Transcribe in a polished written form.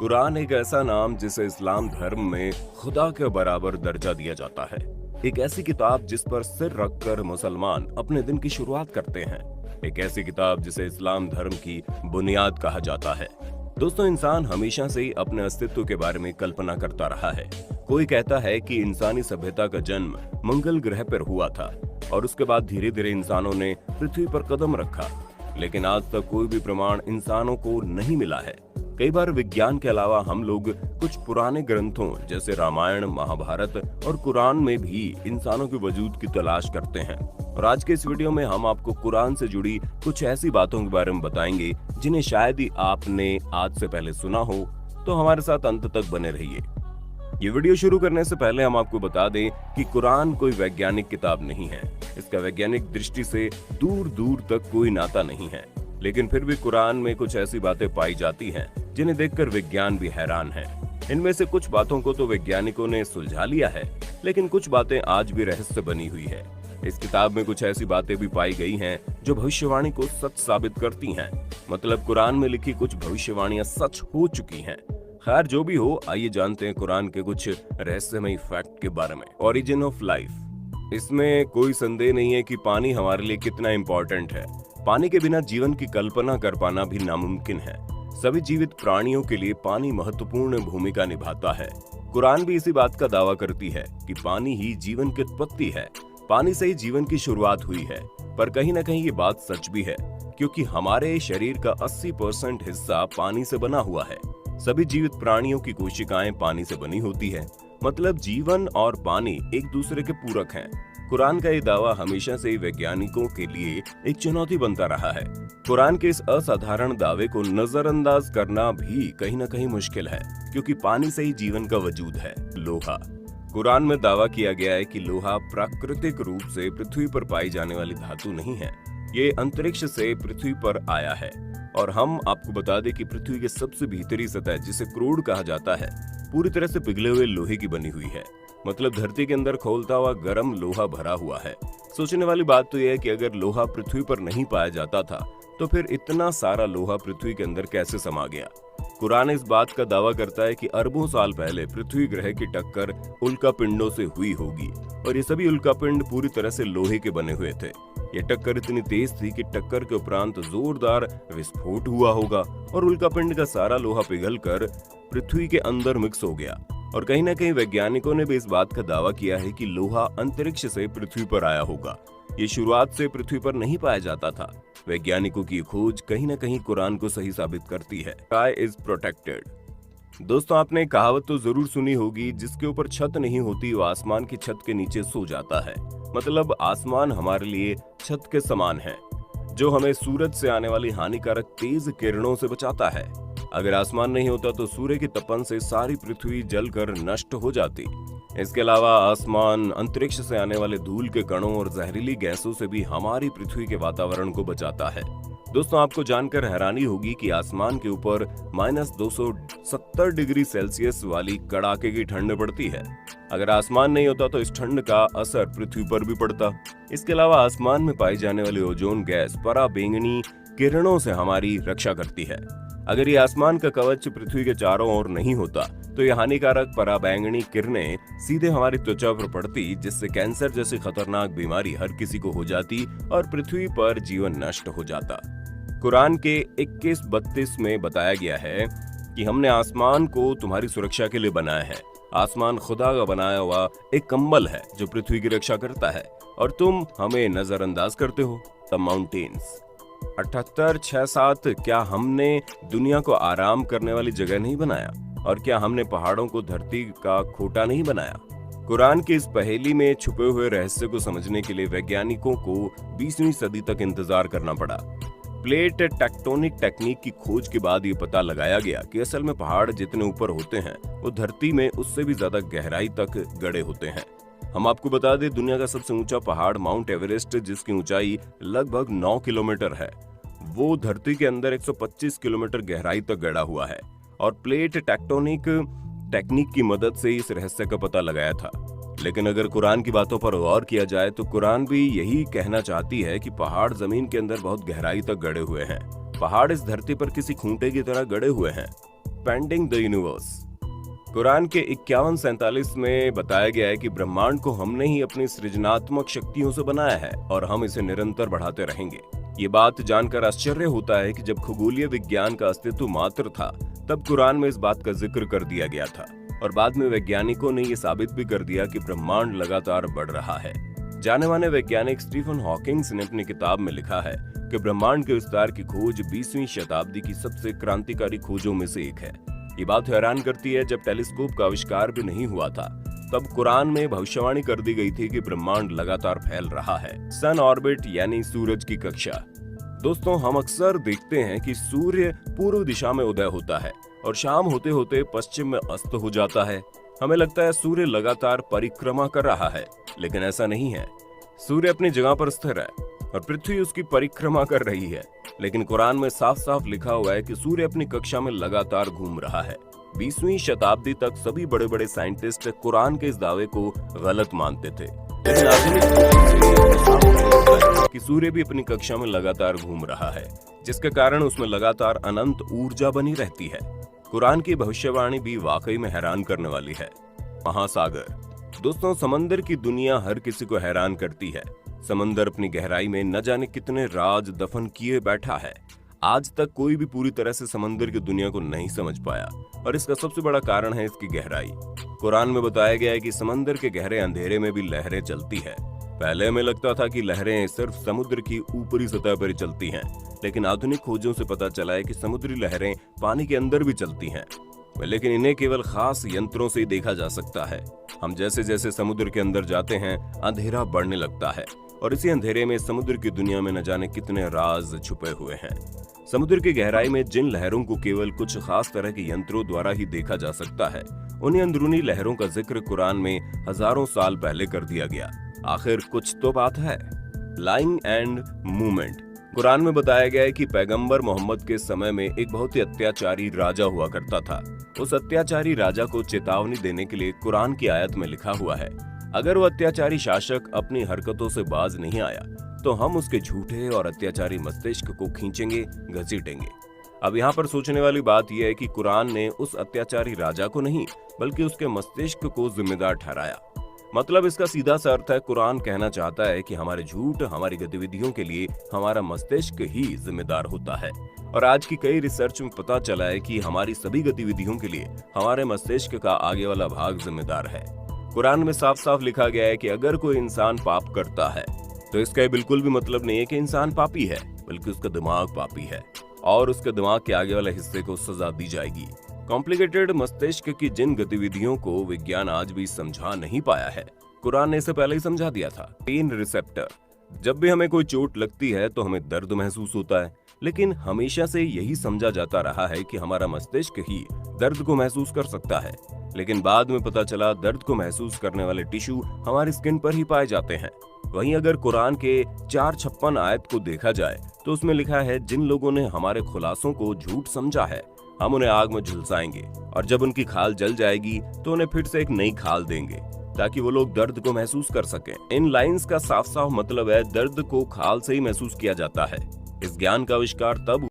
कुरान एक ऐसा नाम जिसे इस्लाम धर्म में खुदा के बराबर दर्जा दिया जाता है। एक ऐसी किताब जिस पर सिर रखकर मुसलमान अपने दिन की शुरुआत करते हैं। एक ऐसी किताब जिसे इस्लाम धर्म की बुनियाद कहा जाता है। दोस्तों, इंसान हमेशा से ही अपने अस्तित्व के बारे में कल्पना करता रहा है। कोई कहता है कि इंसानी सभ्यता का जन्म मंगल ग्रह पर हुआ था और उसके बाद धीरे धीरे इंसानों ने पृथ्वी पर कदम रखा, लेकिन आज तक कोई भी प्रमाण इंसानों को नहीं मिला है। कई बार विज्ञान के अलावा हम लोग कुछ पुराने ग्रंथों जैसे रामायण, महाभारत और कुरान में भी इंसानों के वजूद की तलाश करते हैं। और आज के इस वीडियो में हम आपको कुरान से जुड़ी कुछ ऐसी बातों के बारे में बताएंगे जिन्हें शायद ही आपने आज से पहले सुना हो, तो हमारे साथ अंत तक बने रहिए। ये वीडियो शुरू करने से पहले हम आपको बता दें कि कुरान कोई वैज्ञानिक किताब नहीं है। इसका वैज्ञानिक दृष्टि से दूर दूर तक कोई नाता नहीं है, लेकिन फिर भी कुरान में कुछ ऐसी बातें पाई जाती हैं जिन्हें देखकर विज्ञान भी हैरान है। इनमें से कुछ बातों को तो वैज्ञानिकों ने सुलझा लिया है, लेकिन कुछ बातें आज भी रहस्य बनी हुई है। इस किताब में कुछ ऐसी बातें भी पाई गई हैं जो भविष्यवाणी को सच साबित करती हैं। मतलब कुरान में लिखी कुछ भविष्यवाणियां सच हो चुकी हैं। खैर, जो भी हो, आइए जानते हैं कुरान के कुछ रहस्यमयी फैक्ट के बारे में। Origin of life. इसमें कोई संदेह नहीं है कि पानी हमारे लिए कितना इम्पोर्टेंट है। पानी के बिना जीवन की कल्पना कर पाना भी नामुमकिन है। सभी जीवित प्राणियों के लिए पानी महत्वपूर्ण भूमिका निभाता है। कुरान भी इसी बात का दावा करती है कि पानी ही जीवन की उत्पत्ति है। पानी से ही जीवन की शुरुआत हुई है। पर कहीं न कहीं ये बात सच भी है, क्योंकि हमारे शरीर का 80% हिस्सा पानी से बना हुआ है। सभी जीवित प्राणियों की कोशिकाएं पानी से बनी होती है। मतलब जीवन और पानी एक दूसरे के पूरक हैं। कुरान का ये दावा हमेशा से ही वैज्ञानिकों के लिए एक चुनौती बनता रहा है। कुरान के इस असाधारण दावे को नजरअंदाज करना भी कहीं न कहीं मुश्किल है, क्योंकि पानी से ही जीवन का वजूद है। लोहा। कुरान में दावा किया गया है कि लोहा प्राकृतिक रूप से पृथ्वी पर पाई जाने वाली धातु नहीं है। ये अंतरिक्ष से पृथ्वी पर आया है। और हम आपको बता दें कि पृथ्वी की सबसे भीतरी सतह, जिसे क्रूड कहा जाता है, पूरी तरह से पिघले हुए लोहे की बनी हुई है। मतलब धरती के अंदर खौलता हुआ गर्म लोहा भरा हुआ है। सोचने वाली बात तो यह है कि अगर लोहा पृथ्वी पर नहीं पाया जाता था, तो फिर इतना सारा लोहा पृथ्वी के अंदर कैसे समा गया। कुरान इस बात का दावा करता है कि अरबों साल पहले पृथ्वी ग्रह की टक्कर उल्कापिंडों से हुई होगी, और ये सभी उल्कापिंड पूरी तरह से लोहे के बने हुए थे। ये टक्कर इतनी तेज थी कि टक्कर के उपरांत जोरदार विस्फोट हुआ होगा और उल्कापिंड का सारा लोहा पिघलकर पृथ्वी के अंदर मिक्स हो गया। और कहीं न कहीं वैज्ञानिकों ने भी इस बात का दावा किया है कि लोहा अंतरिक्ष से पृथ्वी पर आया होगा। ये शुरुआत से पृथ्वी पर नहीं पाया जाता था। वैज्ञानिकों की खोज कहीं न कहीं कुरान को सही साबित करती है। Sky is protected. दोस्तों, आपने कहावत तो जरूर सुनी होगी, जिसके ऊपर छत नहीं होती वो आसमान की छत के नीचे सो जाता है। मतलब आसमान हमारे लिए छत के समान है, जो हमें सूरज से आने वाली हानिकारक तेज किरणों से बचाता है। अगर आसमान नहीं होता तो सूर्य की तपन से सारी पृथ्वी जलकर नष्ट हो जाती। इसके अलावा आसमान अंतरिक्ष से आने वाले धूल के कणों और जहरीली गैसों से भी हमारी पृथ्वी के वातावरण को बचाता है। दोस्तों, आपको जानकर हैरानी होगी कि आसमान के ऊपर -270 डिग्री सेल्सियस वाली कड़ाके की ठंड पड़ती है। अगर आसमान नहीं होता तो इस ठंड का असर पृथ्वी पर भी पड़ता। इसके अलावा आसमान में पाई जाने वाली ओजोन गैस पराबैंगनी किरणों से हमारी रक्षा करती है। अगर ये आसमान का कवच पृथ्वी के चारों ओर नहीं होता तो ये हानिकारक पराबैंगनी किरणें सीधे हमारी त्वचा पर पड़ती, जिससे कैंसर जैसी खतरनाक बीमारी हर किसी को हो जाती और पृथ्वी पर जीवन नष्ट हो जाता। कुरान के 21:32 में बताया गया है कि हमने आसमान को तुम्हारी सुरक्षा के लिए बनाया है। आसमान खुदा का बनाया हुआ एक कंबल है जो पृथ्वी की रक्षा करता है, और तुम हमें नजरअंदाज करते हो। The mountains. 78-67। क्या हमने दुनिया को आराम करने वाली जगह नहीं बनाया, और क्या हमने पहाड़ों को धरती का खोटा नहीं बनाया। कुरान की इस पहेली में छुपे हुए रहस्य को समझने के लिए वैज्ञानिकों को 20वीं सदी तक इंतजार करना पड़ा। प्लेट टेक्टोनिक टेक्निक की खोज के बाद ये पता लगाया गया कि असल में पहाड़ जितने ऊपर होते हैं वो धरती में उससे भी ज्यादा गहराई तक गड़े होते हैं। हम आपको बता दें, दुनिया का सबसे ऊंचा पहाड़ माउंट एवरेस्ट, जिसकी ऊंचाई लगभग 9 किलोमीटर है, वो धरती के अंदर 125 किलोमीटर गहराई तक गड़ा हुआ है। और प्लेट टेक्टोनिक टेक्निक की मदद से इस रहस्य का पता लगाया था। लेकिन अगर कुरान की बातों पर गौर किया जाए तो कुरान भी यही कहना चाहती है कि पहाड़ जमीन के अंदर बहुत गहराई तक गड़े हुए हैं। पहाड़ इस धरती पर किसी खूंटे की तरह गड़े हुए हैं। Expanding the universe. कुरान के 51:47 में बताया गया है कि ब्रह्मांड को हमने ही अपनी सृजनात्मक शक्तियों से बनाया है और हम इसे निरंतर बढ़ाते रहेंगे। ये बात जानकर आश्चर्य होता है कि जब खगोलीय विज्ञान का अस्तित्व मात्र था, तब कुरान में इस बात का जिक्र कर दिया गया था और बाद में वैज्ञानिकों ने ये साबित भी कर दिया कि ब्रह्मांड लगातार बढ़ रहा है। जाने माने वैज्ञानिक स्टीफन हॉकिंग्स ने अपनी किताब में लिखा है कि ब्रह्मांड के विस्तार की खोज 20वीं शताब्दी की सबसे क्रांतिकारी खोजों में से एक है। ये बात हैरान करती है, जब टेलीस्कोप का आविष्कार भी नहीं हुआ था तब कुरान में भविष्यवाणी कर दी गई थी कि ब्रह्मांड लगातार फैल रहा है। सन ऑर्बिट यानी सूरज की कक्षा। दोस्तों, हम अक्सर देखते हैं कि सूर्य पूर्व दिशा में उदय होता है और शाम होते होते पश्चिम में अस्त हो जाता है। हमें लगता है सूर्य लगातार परिक्रमा कर रहा है, लेकिन ऐसा नहीं है। सूर्य अपनी जगह पर स्थिर है और पृथ्वी उसकी परिक्रमा कर रही है। लेकिन कुरान में साफ साफ लिखा हुआ है कि सूर्य अपनी कक्षा में लगातार घूम रहा है। 20वीं शताब्दी तक सभी बड़े बड़े साइंटिस्ट कुरान के इस दावे को गलत मानते थे, लेकिन आधुनिक कि सूर्य भी अपनी कक्षा में लगातार घूम रहा है, जिसके कारण उसमें लगातार अनंत ऊर्जा बनी रहती है। कुरान की भविष्यवाणी भी वाकई में हैरान करने वाली है। महासागर। दोस्तों, समंदर की दुनिया हर किसी को हैरान करती है। समंदर अपनी गहराई में न जाने कितने राज दफन किए बैठा है। आज तक कोई भी पूरी तरह से समंदर की दुनिया को नहीं समझ पाया और इसका सबसे बड़ा कारण है इसकी गहराई। कुरान में बताया गया है कि समंदर के गहरे अंधेरे में भी लहरें चलती है। पहले हमें लगता था कि लहरें सिर्फ समुद्र की ऊपरी सतह पर चलती हैं, लेकिन आधुनिक खोजों से पता चला है कि समुद्री लहरें पानी के अंदर भी चलती हैं, लेकिन इन्हें केवल खास यंत्रों से ही देखा जा सकता है। हम जैसे जैसे समुद्र के अंदर जाते हैं, अंधेरा बढ़ने लगता है और इसी अंधेरे में समुद्र की दुनिया में न जाने कितने राज छुपे हुए हैं। समुद्र की गहराई में जिन लहरों को केवल कुछ खास तरह के यंत्रों द्वारा ही देखा जा सकता है, उन्हीं अंदरूनी लहरों का जिक्र कुरान में हजारों साल पहले कर दिया गया। आखिर कुछ तो बात है। Lying and movement. कुरान में बताया गया है कि पैगंबर मोहम्मद के समय में एक बहुत ही अत्याचारी राजा हुआ करता था। उस अत्याचारी राजा को चेतावनी देने के लिए कुरान की आयत में लिखा हुआ है, अगर वो अत्याचारी शासक अपनी हरकतों से बाज नहीं आया तो हम उसके झूठे और अत्याचारी मस्तिष्क को खींचेंगे, घसीटेंगे। अब यहाँ पर सोचने वाली बात यह है कि कुरान ने उस अत्याचारी राजा को नहीं बल्कि उसके मस्तिष्क को जिम्मेदार ठहराया। मतलब इसका सीधा सा अर्थ है, कुरान कहना चाहता है कि हमारे झूठ, हमारी गतिविधियों के लिए हमारा मस्तिष्क ही जिम्मेदार होता है। और आज की कई रिसर्च में पता चला है कि हमारी सभी गतिविधियों के लिए हमारे मस्तिष्क का आगे वाला भाग जिम्मेदार है। कुरान में साफ साफ लिखा गया है कि अगर कोई इंसान पाप करता है तो इसका ये बिल्कुल भी मतलब नहीं है कि इंसान पापी है, बल्कि उसका दिमाग पापी है और उसके दिमाग के आगे वाले हिस्से को सजा दी जाएगी। कॉम्प्लिकेटेड मस्तिष्क की जिन गतिविधियों को विज्ञान आज भी समझा नहीं पाया है, कुरान ने इसे पहले ही समझा दिया था। Pain receptor. जब भी हमें कोई चोट लगती है तो हमें दर्द महसूस होता है, लेकिन हमेशा से यही समझा जाता रहा है कि हमारा मस्तिष्क ही दर्द को महसूस कर सकता है। लेकिन बाद में पता चला दर्द को महसूस करने वाले टिश्यू हमारी स्किन पर ही पाए जाते हैं। वहीं अगर कुरान के 456 आयत को देखा जाए तो उसमें लिखा है, जिन लोगों ने हमारे खुलासों को झूठ समझा है हम उन्हें आग में झुलसाएंगे और जब उनकी खाल जल जाएगी तो उन्हें फिर से एक नई खाल देंगे ताकि वो लोग दर्द को महसूस कर सकें। इन लाइंस का साफ साफ मतलब है, दर्द को खाल से ही महसूस किया जाता है। इस ज्ञान का आविष्कार तब